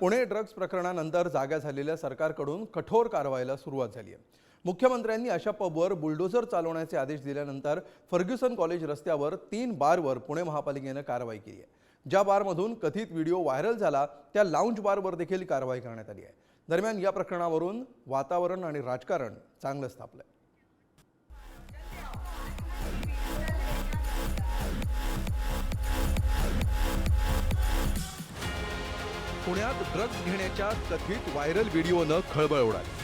Pune drugs प्रकरणानंतर जागा झालेल्या सरकारकडून कठोर कारवाईला सुरुवात झाली आहे। मुख्यमंत्र्यांनी अशा पबवर बुलडोझर चालवण्याचे आदेश दिल्यानंतर फर्ग्युसन कॉलेज रस्त्यावर 3 बारवर पुणे महापालिकेने कारवाई केली आहे। ज्या बारमधून कथित व्हिडिओ व्हायरल झाला त्या लाउंज बारवर देखील कारवाई करण्यात आली आहे। दरम्यान या प्रकरणावरून वातावरण आणि राजकारण चांगलं तापलंय। पुण्यात ड्रग्ज घेण्याच्या कथित व्हायरल व्हिडिओनं खळबळ उडाली।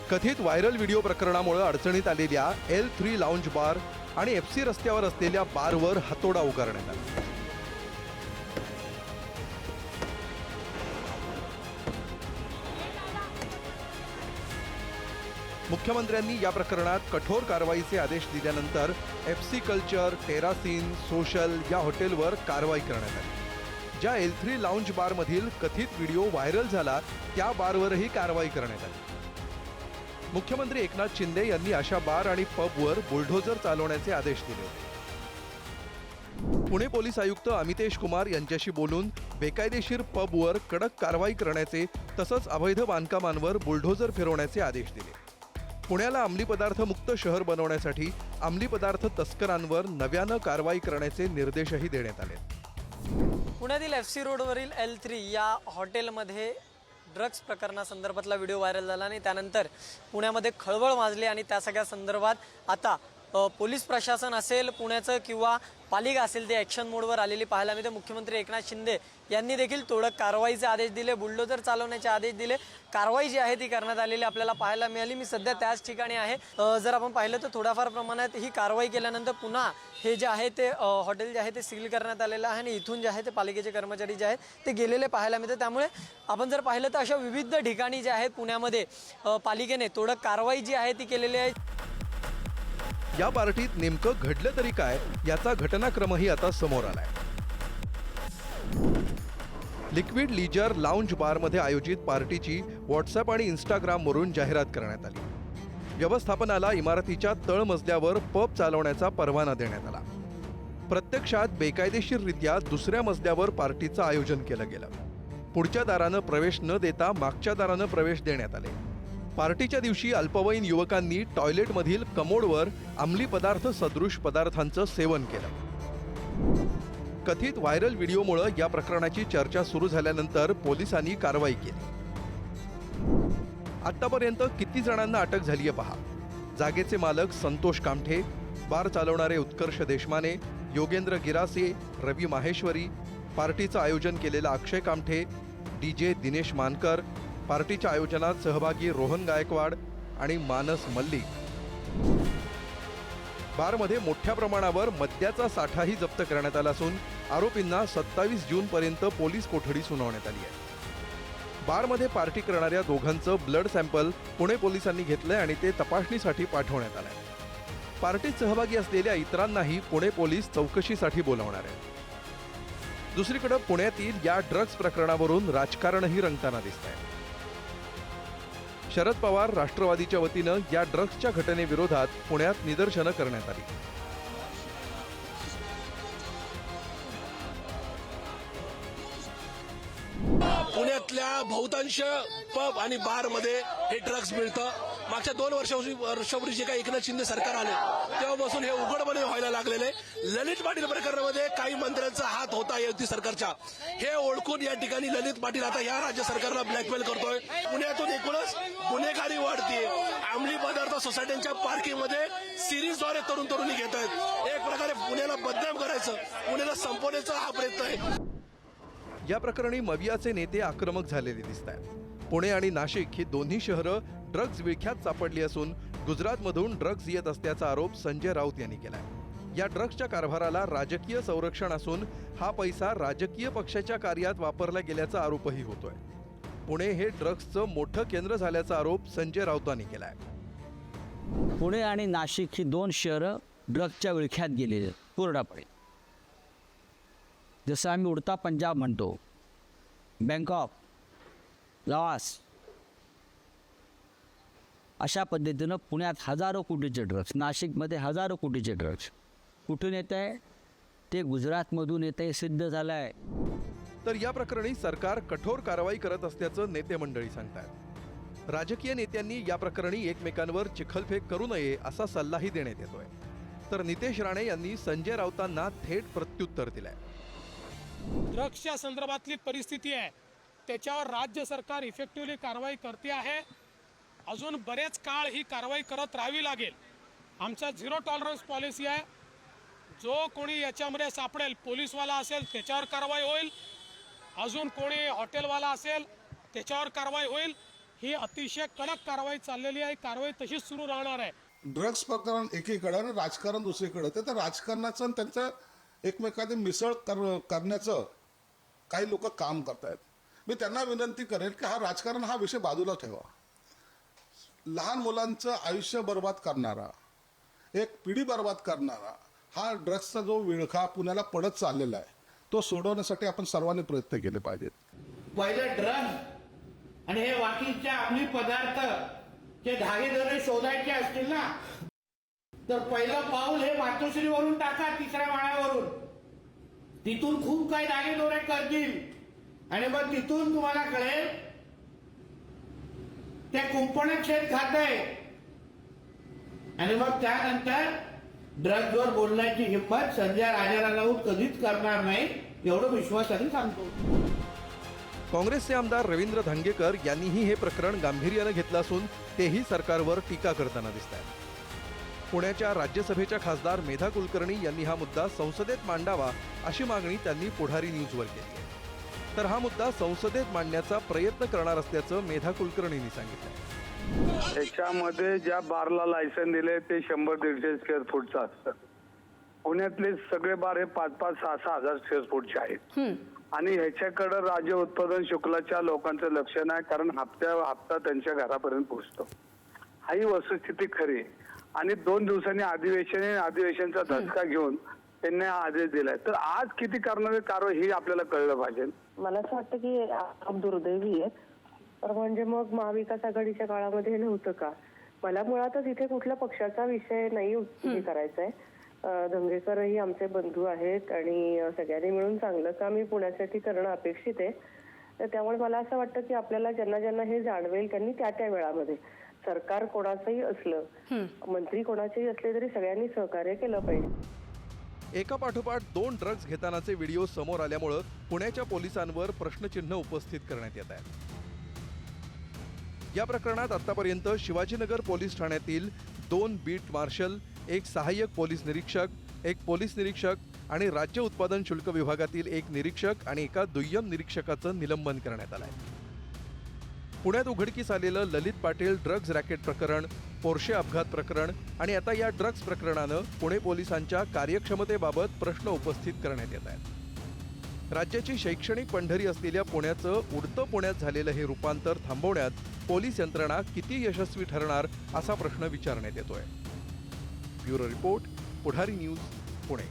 कथित व्हायरल व्हिडिओ प्रकरणामुळे अडचणीत आलेल्या L3 लाउंज बार आणि FC रस्त्यावर असलेल्या बारवर हातोडा उगारण्यात आला। मुख्यमंत्र्यांनी या प्रकरणात कठोर कारवाईचे आदेश दिल्यानंतर FC कल्चर, टेरासीन, सोशल या हॉटेलवर कारवाई करण्यात आली। ज्या L3 लाउंज बारमधील कथित व्हिडिओ व्हायरल झाला त्या बारवरही कारवाई करण्यात आली। मुख्यमंत्री एकनाथ शिंदे यांनी अशा बार आणि पबवर बुलडोझर चालवण्याचे आदेश दिले होते। पुणे पोलीस आयुक्त अमितेश कुमार यांच्याशी बोलून बेकायदेशीर पबवर कडक कारवाई करण्याचे तसंच अवैध बांधकामांवर बुलडोझर फिरवण्याचे आदेश दिले। पुण्याला अंमली पदार्थ मुक्त शहर बनवण्यासाठी अंमली पदार्थ तस्करांवर नव्यानं कारवाई करण्याचे निर्देशही देण्यात आले। पुण्यातील FC रोडवरील L3 या हॉटेलमध्ये ड्रग्ज प्रकरणासंदर्भातला व्हिडिओ व्हायरल झाला आणि त्यानंतर पुण्यामध्ये खळबळ माजली आणि त्या सगळ्या संदर्भात आता पोलीस प्रशासन असेल पुण्याचं किंवा पालिका असेल ते ॲक्शन मोडवर आलेली पाहायला मिळते। मुख्यमंत्री एकनाथ शिंदे यांनी देखील तोडक कारवाईचे आदेश दिले, बुलडोझर चालवण्याचे आदेश दिले। कारवाई जी आहे ती करण्यात आलेली आपल्याला पाहायला मिळाली। मी सध्या त्याच ठिकाणी आहे। जर आपण पाहिलं तर थोड्याफार प्रमाणात ही कारवाई केल्यानंतर पुन्हा हे जे आहे ते हॉटेल जे आहे ते सील करण्यात आलेलं आहे आणि इथून जे आहे ते पालिकेचे कर्मचारी जे आहेत ते गेलेले पाहायला मिळते। त्यामुळे आपण जर पाहिलं तर अशा विविध ठिकाणी जे आहेत पुण्यामध्ये पालिकेने तोडक कारवाई जी आहे ती केलेली आहे। या पार्टीत नेमकं घडलं तरी काय याचा घटनाक्रमही आता समोर आलाय। लिक्विड लीजर लाउंज बारमध्ये आयोजित पार्टीची व्हॉट्सअप आणि इंस्टाग्रामवरून जाहिरात करण्यात आली। व्यवस्थापनाला इमारतीच्या तळमजल्यावर पब चालवण्याचा परवाना देण्यात आला। प्रत्यक्षात बेकायदेशीररित्या दुसऱ्या मजल्यावर पार्टीचं आयोजन केलं गेलं। पुढच्या दारानं प्रवेश न देता मागच्या दारानं प्रवेश देण्यात आले। पार्टीच्या दिवशी अल्पवयीन युवकांनी टॉयलेटमधील कमोडवर अंमली पदार्थ सदृश पदार्थांचं सेवन केलं। कथित व्हायरल व्हिडिओमुळे या प्रकरणाची चर्चा सुरू झाल्यानंतर पोलिसांनी कारवाई केली। आतापर्यंत किती जणांना अटक झाली आहे पहा। जागेचे मालक संतोष कामठे, बार चालवणारे उत्कर्ष देशमाने, योगेंद्र गिरासे, रवी माहेश्वरी, पार्टीचं आयोजन केलेला अक्षय कामठे, DJ दिनेश मानकर, पार्टीच्या आयोजनात सहभागी रोहन गायकवाड आणि मानस मल्लिक। बारमध्ये मोठ्या प्रमाणावर मद्याचा साठाही जप्त करण्यात आला असून आरोपींना 27 जूनपर्यंत पोलीस कोठडी सुनावण्यात आली आहे। बारमध्ये पार्टी करणाऱ्या दोघांचं ब्लड सॅम्पल पुणे पोलिसांनी घेतलंय आणि ते तपासणीसाठी पाठवण्यात आलंय। पार्टीत सहभागी असलेल्या इतरांनाही पुणे पोलीस चौकशीसाठी बोलावणार आहेत। दुसरीकडे पुण्यातील या ड्रग्ज प्रकरणावरून राजकारणही रंगताना दिसतंय। शरद पवार राष्ट्रवादीच्या वतीनं या ड्रग्जच्या घटनेविरोधात पुण्यात निदर्शनं करण्यात आली। पुण्यातल्या बहुतांश पब आणि बार मध्ये हे ड्रग्ज मिळतं। मागच्या 2 वर्षापूर्वी जे काही एकनाथ शिंदे सरकार आले तेव्हापासून हे उघडपणे व्हायला लागलेले। ललित पाटील प्रकरणामध्ये काही मंत्र्यांचा हात होता युती सरकारच्या, हे ओळखून या ठिकाणी ललित पाटील आता या राज्य सरकारला ब्लॅकमेल करतोय। पुण्यातून एकूणच गुन्हेगारी वाढते। अंमली पदार्थ सोसायट्यांच्या पार्किंगमध्ये सिरीजद्वारे तरुणी घेत आहेत। एक प्रकारे पुण्याला बदनाम करायचं, पुण्याला संपवण्याचा हा प्रयत्न आहे। या प्रकरणी मवियाचे नेते आक्रमक झालेले दिसत आहेत। पुणे आणि नाशिक ही दोन्ही शहरं ड्रग्ज विळख्यात सापडली असून गुजरातमधून ड्रग्ज येत असल्याचा आरोप संजय राऊत यांनी केलाय। या ड्रग्जच्या कारभाराला राजकीय संरक्षण असून हा पैसा राजकीय पक्षाच्या कार्यात वापरला गेल्याचा आरोपही होतोय। पुणे हे ड्रग्जचं मोठं केंद्र झाल्याचा आरोप संजय राऊतांनी केलाय। पुणे आणि नाशिक ही 2 शहरं ड्रग्जच्या विळख्यात गेलेली आहेत पूर्णपणे। जसं आम्ही उडता पंजाब म्हणतो, बँकॉक, लावास, अशा पद्धतीनं पुण्यात हजारो कोटीचे ड्रग्ज, नाशिकमध्ये हजारो कोटीचे ड्रग्ज कुठून येत आहे ते गुजरातमधून येत आहे, सिद्ध झालं आहे। तर या प्रकरणी सरकार कठोर कारवाई करत असल्याचं नेते मंडळी सांगतात. राजकीय नेत्यांनी या प्रकरणी एकमेकांवर चिखलफेक करू नये असा सल्लाही देण्यात येतोय. तर नितेश राणे यांनी संजय राऊतांना थेट प्रत्युत्तर दिलंय. ड्रग्सच्या संदर्भातली परिस्थिती आहे त्याच्यावर राज्य सरकार इफेक्टिव्हली कारवाई करते आहे. अजून बरेच काळ ही कारवाई करत राहावी लागेल. आमचा 0 टॉलरन्स पॉलिसी आहे. जो कोणी याच्यामध्ये सापडेल, पोलीसवाला असेल त्याच्यावर कारवाई होईल, अजून कोणी हॉटेलवाला असेल त्याच्यावर कारवाई होईल. ही अतिशय कडक कारवाई चाललेली आहे. कारवाई तशीच सुरू राहणार आहे. ड्रग्स प्रकरण एकीकडे आणि राजकारण दुसरीकडे. तर राजकारणाचं आणि त्यांचं एकमेकांमध्ये मिसळ करण्याचं काही लोक काम करतायत. मी त्यांना विनंती करेन की हा राजकारण हा विषय बाजूला ठेवा. लहान मुलांचं आयुष्य बर्बाद करणारा, एक पिढी बर्बाद करणारा हा ड्रग्सचा जो विळखा पुण्याला पडत चाललेला आहे तो सोडवण्यासाठी आपण सर्वांनी प्रयत्न केले पाहिजेत. पहिलं ड्रग्स आणि हे बाकीचे अंमली पदार्थ जे धागेदोरे शोधायचे असतील ना, तर पहिलं पाऊल हे मातोश्रीवरून टाका, 3ऱ्या माळ्यावरून. तिथून खूप काही धागेदोरे करतील आणि मग तिथून तुम्हाला कळेल ते कुंपणात शेत खातंय. आणि मग त्यानंतर ड्रग्जवर बोलण्याची हिंमत संजय राजाराऊत कधीच करणार नाही, एवढं विश्वासाने सांगतो. काँग्रेसचे आमदार रवींद्र धंगेकर यांनीही हे प्रकरण गांभीर्यानं घेतलं असून तेही सरकारवर टीका करताना दिसत आहेत. पुण्याच्या राज्यसभेच्या खासदार मेधा कुलकर्णी यांनी हा मुद्दा संसदेत मांडावा अशी मागणी त्यांनी पुढारी न्यूजवर केली आहे. तर हा मुद्दा संसदेत मांडण्याचा प्रयत्न करणार असल्याचं मेधा कुलकर्णींनी सांगितलं. त्याच्यामध्ये ज्या बारला लायसन दिले ते 100-150 स्क्वेअर फूटचं असतं. पुण्यातले सगळे बार हे 5-5, 6-6 हजार स्क्वेअर फूटचे आहेत. आणि ह्याच्याकडे राज्य उत्पादन शुल्काच्या लोकांचं लक्ष नाही, कारण हप्ता त्यांच्या घरापर्यंत पोहोचतो. ही वस्तुस्थिती खरी. आणि 2 दिवसांनी अधिवेशनचा धसका घेऊन त्यांनी हा आदेश दिलाय. तर आज किती करणारे कारवाई ही आपल्याला कळलं पाहिजे. मला असं वाटतं की आप दुर्दैवी आहे. तर म्हणजे मग महाविकास आघाडीच्या काळामध्ये हे नव्हतं का? मला मुळातच इथे कुठल्या पक्षाचा विषय नाही हे करायचा आहे. धंगेकरही आमचे बंधू आहेत आणि सगळ्यांनी मिळून चांगलं काम हे पुण्यासाठी करणं अपेक्षित आहे. तर त्यामुळे मला असं वाटतं की आपल्याला ज्यांना ज्यांना हे जाणवेल त्यांनी त्या वेळामध्ये, सरकार कोणाचंही असलं, मंत्री कोणाचेही असले तरी सगळ्यांनी सहकार्य केलं पाहिजे. एका पाठोपाठ 2 ड्रग्ज घेतानाचे व्हिडिओ समोर आल्यामुळे पुण्याच्या पोलिसांवर प्रश्नचिन्ह उपस्थित करण्यात येत आहेत. या प्रकरणात आतापर्यंत शिवाजीनगर पोलीस ठाण्यातील 2 बीट मार्शल, 1 सहाय्यक पोलीस निरीक्षक, 1 पोलीस निरीक्षक आणि राज्य उत्पादन शुल्क विभागातील 1 निरीक्षक आणि एका दुय्यम निरीक्षकाचं निलंबन करण्यात आलंय. पुण्यात उघडकीस आलेलं ललित पाटील ड्रग्ज रॅकेट प्रकरण, पोर्शे अपघात प्रकरण आणि आता या ड्रग्ज प्रकरणानं पुणे पोलिसांच्या कार्यक्षमतेबाबत प्रश्न उपस्थित करण्यात येत आहेत. राज्याची शैक्षणिक पंढरी असलेल्या पुण्याचं उडतं पुण्यात झालेलं हे रूपांतर थांबवण्यात पोलीस यंत्रणा किती यशस्वी ठरणार असा प्रश्न विचारण्यात येतोय. ब्युरो रिपोर्ट, पुढारी न्यूज, पुणे.